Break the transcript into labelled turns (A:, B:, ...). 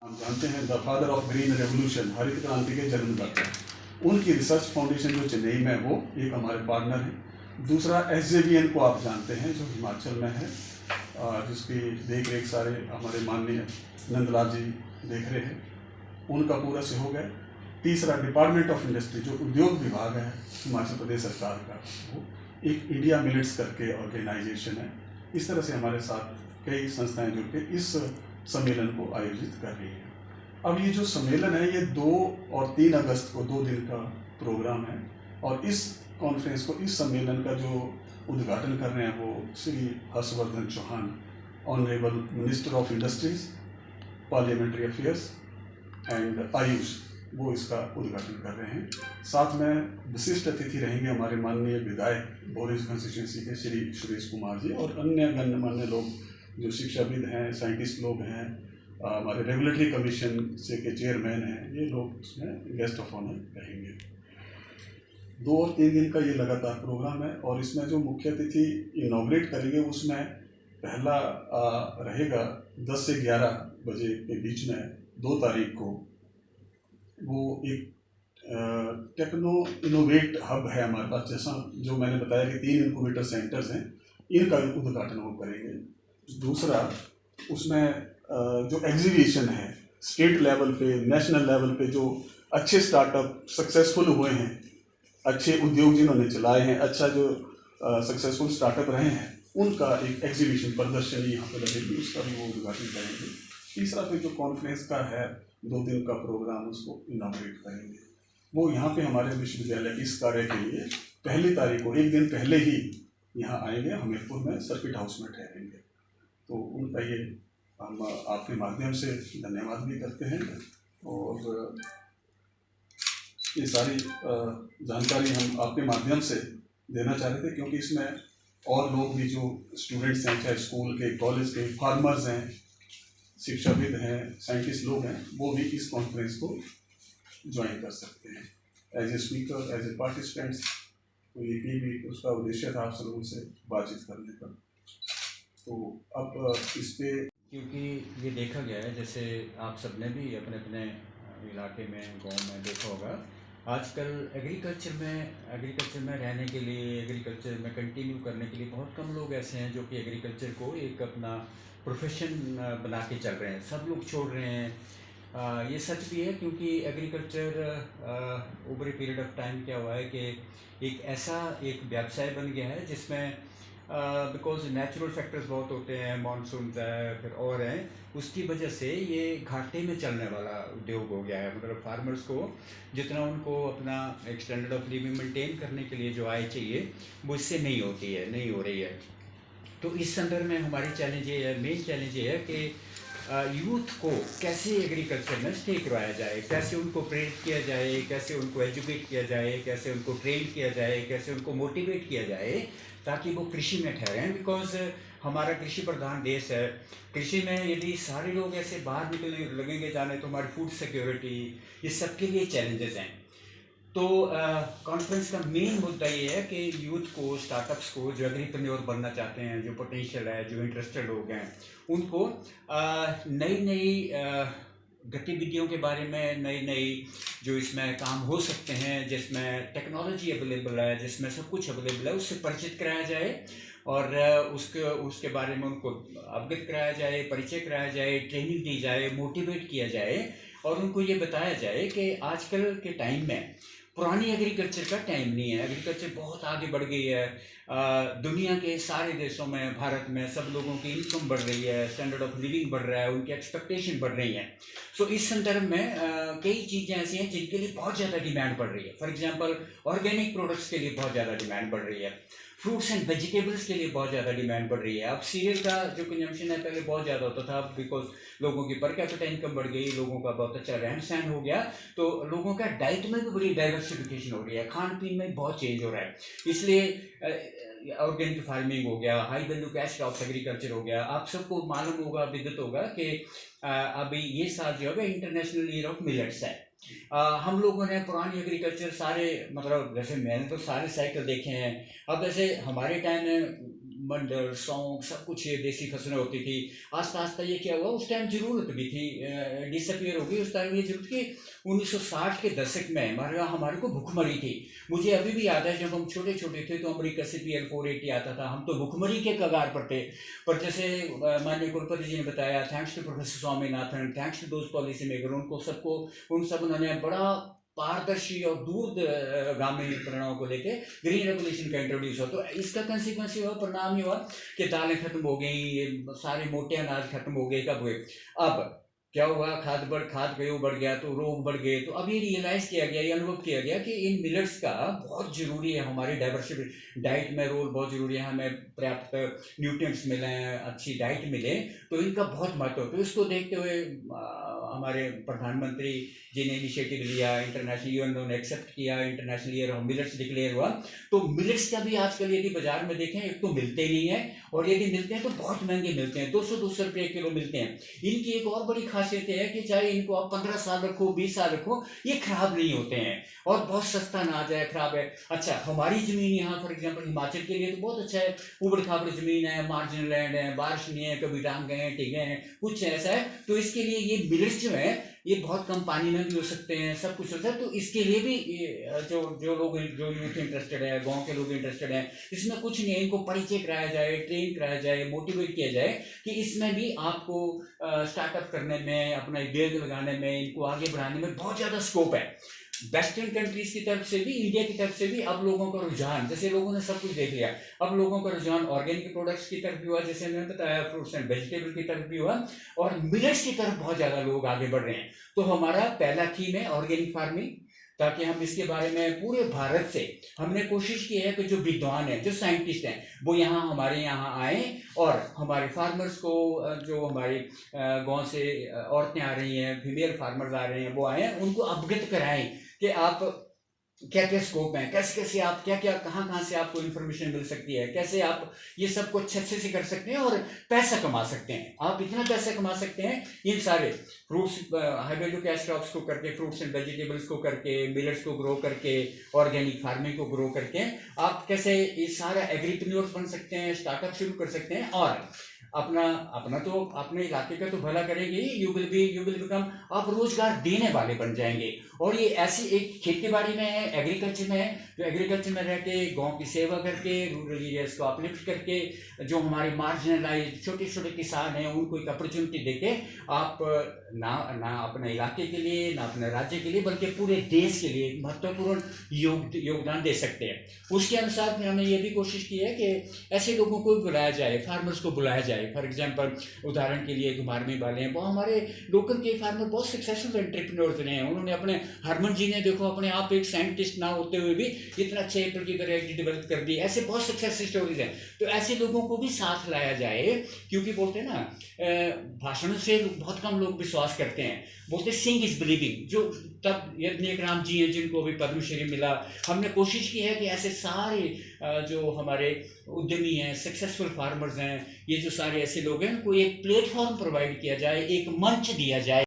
A: हम जानते हैं the father of green revolution, हरित क्रांति के जन्मदाता। उनकी रिसर्च फाउंडेशन जो चेन्नई में है वो एक हमारे पार्टनर है। दूसरा SJVN को आप जानते हैं जो हिमाचल में है, जिसकी देख रेख सारे हमारे माननीय नंदलाल जी देख रहे हैं, उनका पूरा सहयोग है। तीसरा डिपार्टमेंट ऑफ इंडस्ट्री जो उद्योग विभाग है हिमाचल प्रदेश सरकार का, वो एक इंडिया मिलेट्स करके ऑर्गेनाइजेशन है। इस तरह से हमारे साथ कई संस्थाएं जुड़ के इस सम्मेलन को आयोजित कर रही हैं। अब ये जो सम्मेलन है ये 2 और 3 अगस्त को 2 दिन का प्रोग्राम है, और इस कॉन्फ्रेंस को, इस सम्मेलन का जो उद्घाटन कर रहे हैं वो Shri Harshvardhan Chauhan, honourable minister of industries, parliamentary affairs and AYUSH, वो इसका उद्घाटन कर रहे हैं। साथ में विशिष्ट अतिथि रहेंगे हमारे माननीय विधायक बोरिस कंस्टिट्यूंसी के श्री सुरेश कुमार जी, और अन्य गणमान्य लोग जो शिक्षाविद हैं, साइंटिस्ट लोग हैं, हमारे रेगुलेटरी कमीशन से के चेयरमैन हैं, ये लोग इसमें गेस्ट ऑफ ऑनर रहेंगे। 2 और 3 दिन का ये लगातार प्रोग्राम है, और इसमें जो मुख्य अतिथि इनॉग्रेट करेंगे उसमें पहला रहेगा 10 से 11 बजे के बीच में 2 तारीख को, वो एक टेक्नो इनोवेट हब है हमारे पास, जैसा जो मैंने बताया कि 3 इंक्यूबेटर सेंटर्स हैं, इनका उद्घाटन वो करेंगे। दूसरा उसमें जो एग्जीबिशन है स्टेट लेवल पे, नेशनल लेवल पे, जो अच्छे स्टार्टअप सक्सेसफुल हुए हैं, अच्छे उद्योग जिन्होंने चलाए हैं, अच्छा जो सक्सेसफुल स्टार्टअप रहे हैं, उनका एक एग्जीबिशन प्रदर्शनी यहाँ पर लगेगी, उसका भी वो उद्घाटन करेंगे। तीसरा फिर जो कॉन्फ्रेंस का है 2 दिन का प्रोग्राम, उसको इनॉग्रेट करेंगे। वो यहाँ पे हमारे विश्वविद्यालय इस कार्य के लिए 1 तारीख को, 1 दिन पहले ही यहाँ आएंगे, हमीरपुर में सर्किट हाउस में ठहरेंगे। तो उनका ये हम आपके माध्यम से धन्यवाद भी करते हैं, और ये सारी जानकारी हम आपके माध्यम से देना चाह रहे थे, क्योंकि इसमें और लोग भी जो स्टूडेंट्स हैं, चाहे स्कूल के, कॉलेज के, फार्मर्स हैं, शिक्षाविद हैं, साइंटिस्ट लोग हैं, वो भी इस कॉन्फ्रेंस को ज्वाइन कर सकते हैं as a speaker, as a participants. तो ये भी उसका उद्देश्य था आप सब लोगों से बातचीत करने का। तो अब इस पे,
B: क्योंकि ये देखा गया है, जैसे आप सब ने भी अपने अपने इलाके में, गांव में देखा होगा, आजकल एग्रीकल्चर में रहने के लिए, एग्रीकल्चर में कंटिन्यू करने के लिए बहुत कम लोग ऐसे हैं जो कि एग्रीकल्चर को एक अपना प्रोफेशन बना के चल रहे हैं। सब लोग छोड़ रहे हैं। ये सच भी है, क्योंकि agriculture over a period of time क्या हुआ है कि एक ऐसा एक व्यवसाय बन गया है जिसमें बिकॉज नेचुरल फैक्टर्स बहुत होते हैं, मानसून है, फिर और हैं, उसकी वजह से ये घाटे में चलने वाला उद्योग हो गया है। मतलब फार्मर्स को जितना उनको अपना एक स्टैंडर्ड ऑफ लिविंग मेंटेन करने के लिए जो आय चाहिए, वो इससे नहीं हो रही है। तो इस संदर्भ में हमारी चैलेंज ये है, मेन चैलेंज ये है कि यूथ को कैसे एग्रीकल्चर में स्टे करवाया जाए, कैसे उनको प्रेरित किया जाए, कैसे उनको एजुकेट किया जाए, कैसे उनको ट्रेन किया जाए, कैसे उनको मोटिवेट किया जाए, ताकि वो कृषि में ठहरें। बिकॉज हमारा कृषि प्रधान देश है। कृषि में यदि सारे लोग ऐसे बाहर निकलने लगेंगे जाने, तो हमारी फूड सिक्योरिटी, ये सबके लिए चैलेंजेस हैं। तो कॉन्फ्रेंस का मेन मुद्दा ये है कि यूथ को, स्टार्टअप्स को, जो एग्रीप्रेन्योर बनना चाहते हैं, जो पोटेंशियल है, जो इंटरेस्टेड लोग हैं, उनको नई नई गतिविधियों के बारे में, नई जो इसमें काम हो सकते हैं, जिसमें टेक्नोलॉजी अवेलेबल है, जिसमें सब कुछ अवेलेबल है, उससे परिचित कराया जाए, और उसके बारे में उनको अवगत कराया जाए, परिचय कराया जाए, ट्रेनिंग दी जाए, मोटिवेट किया जाए, और उनको ये बताया जाए कि आजकल के टाइम में पुरानी एग्रीकल्चर का टाइम नहीं है। एग्रीकल्चर बहुत आगे बढ़ गई है। दुनिया के सारे देशों में, भारत में सब लोगों की इनकम बढ़ रही है, स्टैंडर्ड ऑफ लिविंग बढ़ रहा है, उनकी एक्सपेक्टेशन बढ़ रही है। सो इस संदर्भ में कई चीज़ें ऐसी हैं जिनके लिए बहुत ज़्यादा डिमांड बढ़ रही है। फॉर एग्जांपल ऑर्गेनिक प्रोडक्ट्स के लिए बहुत ज़्यादा डिमांड बढ़ रही है, फ्रूट्स एंड वेजिटेबल्स के लिए बहुत ज़्यादा डिमांड बढ़ रही है। अब सीरियल का जो कंजम्पशन है पहले बहुत ज़्यादा होता था, बिकॉज लोगों की पर कैपिटा इनकम बढ़ गई, लोगों का बहुत अच्छा रहन सहन हो गया, तो लोगों का डाइट में भी बड़ी डाइवर्सिफिकेशन हो रही है, खान पीन में बहुत चेंज हो रहा है। इसलिए ऑर्गेनिक फार्मिंग हो गया, high value cash crops agriculture हो गया। आप सबको मालूम होगा, विदित होगा कि अभी ये साल जो है इंटरनेशनल ईयर ऑफ मिलेट्स है। हम लोगों ने पुरानी एग्रीकल्चर सारे, मतलब जैसे मैंने तो सारे साइकिल देखे हैं। अब जैसे हमारे टाइम में मंडल, सौंग, सब कुछ ये देसी फसलें होती थी। आस्ता आस्ता ये क्या हुआ, उस टाइम ज़रूरत भी थी, डिसअपियर हो गई उस टाइम ये ज़रूरत कि 1960 के दशक में हमारे यहाँ हमारे को भुखमरी थी। मुझे अभी भी याद है जब हम छोटे छोटे थे तो अमेरिका से PL 480 आता था, हम तो भुखमरी के कगार पर थे। पर जैसे माननीय कुलपति जी ने बताया, thanks to professor Swaminathan, thanks to those policy maker, उन सब उन्होंने बड़ा पारदर्शी और दूरगामी परिणामों को लेके ग्रीन रेवोल्यूशन का इंट्रोड्यूस हुआ। तो इसका कंसिक्वेंस हुआ, परिणाम ये हुआ कि दालें खत्म हो गई, ये सारे मोटे अनाज खत्म हो गए। कब हुए? अब क्या हुआ, खाद प्रयोग बढ़ गया तो रोग बढ़ गए। तो अब ये रियलाइज़ किया गया, ये अनुभव किया गया कि इन मिलेट्स का बहुत ज़रूरी है, हमारी डाइवर्सिटी डाइट में रोल बहुत ज़रूरी है, हमें पर्याप्त न्यूट्रिएंट्स मिलें, अच्छी डाइट मिले, तो इनका बहुत महत्व है। तो इसको देखते हुए हमारे प्रधानमंत्री जी ने इनिशिएटिव लिया, इंटरनेशनल यूएन ने एक्सेप्ट किया, international year of millets declare हुआ। तो मिलेट्स का भी आजकल यदि बाजार में देखें, एक तो मिलते नहीं है, और यदि मिलते हैं तो बहुत महंगे मिलते हैं, 200 रुपये किलो मिलते हैं। इनकी एक और बड़ी खासियत है कि चाहे इनको आप 15 साल रखो, 20 साल रखो, ये खराब नहीं होते हैं, और बहुत सस्ता ना आ जाए खराब है। अच्छा, हमारी ज़मीन यहाँ फॉर एग्जांपल हिमाचल के लिए तो बहुत अच्छा है, ऊबड़ खाबड़ ज़मीन है, मार्जिनल लैंड है, बारिश नहीं है, कभी डांग गए हैं, टिके हैं, कुछ ऐसा है। तो इसके लिए ये मिलेट्स जो है ये बहुत कम पानी में भी हो सकते हैं, सब कुछ होता है। तो इसके लिए भी जो लोग, जो यूथ इंटरेस्टेड है, गांव के लोग इंटरेस्टेड हैं, इसमें कुछ नहीं है, इनको परिचय कराया जाए, ट्रेन कराया जाए, मोटिवेट किया जाए कि इसमें भी आपको स्टार्टअप करने में, अपना गेंद लगाने में, इनको आगे बढ़ाने में बहुत ज़्यादा स्कोप है। वेस्टर्न कंट्रीज की तरफ से भी, इंडिया की तरफ से भी अब लोगों का रुझान, जैसे लोगों ने सब कुछ देख लिया, अब लोगों का रुझान ऑर्गेनिक प्रोडक्ट्स की तरफ भी हुआ, जैसे मैंने बताया फ्रूट्स एंड वेजिटेबल की तरफ भी हुआ, और मिलेट्स की तरफ बहुत ज़्यादा लोग आगे बढ़ रहे हैं। तो हमारा पहला थीम है ऑर्गेनिक फार्मिंग, ताकि हम इसके बारे में पूरे भारत से हमने कोशिश की है कि जो विद्वान हैं, जो साइंटिस्ट हैं, वो हमारे यहाँ आए और हमारे फार्मर्स को, जो हमारी गांव से औरतें आ रही हैं, फीमेल फार्मर्स आ रहे हैं, वो आए, उनको अवगत कराएं कि आप क्या क्या स्कोप है, कैसे कैसे आप क्या क्या कहाँ से आपको इन्फॉर्मेशन मिल सकती है, कैसे आप ये सब कुछ अच्छे से कर सकते हैं और पैसा कमा सकते हैं। आप इतना पैसा कमा सकते हैं इन सारे fruits, high value cash crops को करके, फ्रूट्स एंड वेजिटेबल्स को करके, मिलेट्स को ग्रो करके, ऑर्गेनिक फार्मिंग को ग्रो करके, आप कैसे ये सारा एग्रीप्रेन्योर्स बन सकते हैं, स्टार्टअप शुरू कर सकते हैं, और अपना तो अपने इलाके का तो भला करेंगे ही, यू विल बिकम, आप रोजगार देने वाले बन जाएंगे। और ये ऐसी एक खेती बाड़ी में है, एग्रीकल्चर में है, जो एग्रीकल्चर में रह के गाँव की सेवा करके, रूरल एरियाज को अपलिफ्ट करके, जो हमारे मार्जिनलाइज छोटे छोटे किसान हैं उनको एक अपॉर्चुनिटी देके आप ना अपने इलाके के लिए, ना अपने राज्य के लिए, बल्कि पूरे देश के लिए महत्वपूर्ण योगदान दे सकते हैं। उसके अनुसार फिर हमने ये भी कोशिश की है कि ऐसे लोगों को बुलाया जाए, फार्मर्स को बुलाया जाए। फॉर एग्जांपल, उदाहरण के लिए घुमारवी वाले हैं, वो हमारे लोकल के फार्मर बहुत सक्सेसफुल एंटरप्रेन्योर्स रहे हैं। उन्होंने अपने, हरमन जी ने देखो अपने आप एक साइंटिस्ट ना होते हुए भी इतना अच्छे एप्पल की वैरायटी डेवलप कर दी, ऐसे बहुत सक्सेस स्टोरीज हैं। तो ऐसे लोगों को भी साथ लाया जाए, क्योंकि बोलते हैं ना, भाषणों से बहुत कम लोग विश्वास करते हैं, बोलते सिंग इज बिलीविंग। जो तब यज्ञ राम जी हैं जिनको भी पद्मश्री मिला, हमने कोशिश की है कि ऐसे सारे जो हमारे उद्यमी हैं, सक्सेसफुल फार्मर्स हैं, ये जो सारे ऐसे लोग हैं, उनको एक प्लेटफॉर्म प्रोवाइड किया जाए, एक मंच दिया जाए।